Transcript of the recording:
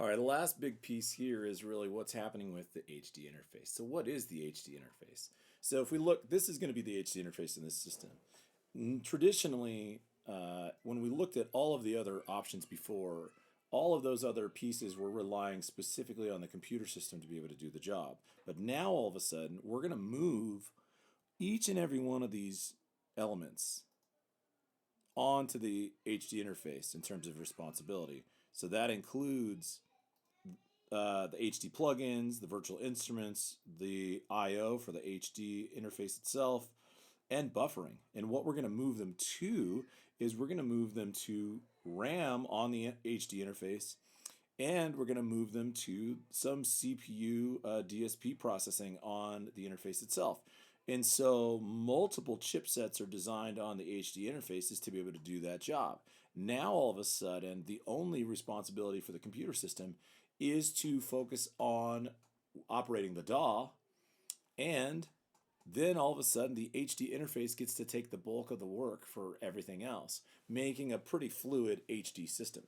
All right, the last big piece here is really what's happening with the HD interface. So what is the HD interface? So if we look, this is going to be the HD interface in this system. Traditionally, when we looked at all of the other options before, all of those other pieces were relying specifically on the computer system to be able to do the job. But now all of a sudden, we're going to move each and every one of these elements onto the HD interface in terms of responsibility. So that includes the HD plugins, the virtual instruments, the I/O for the HD interface itself, and buffering. And what we're going to move them to is we're going to move them to RAM on the HD interface, and we're going to move them to some CPU DSP processing on the interface itself. And so multiple chipsets are designed on the HD interfaces to be able to do that job. Now all of a sudden, the only responsibility for the computer system is to focus on operating the DAW, and then all of a sudden the HD interface gets to take the bulk of the work for everything else, making a pretty fluid HD system.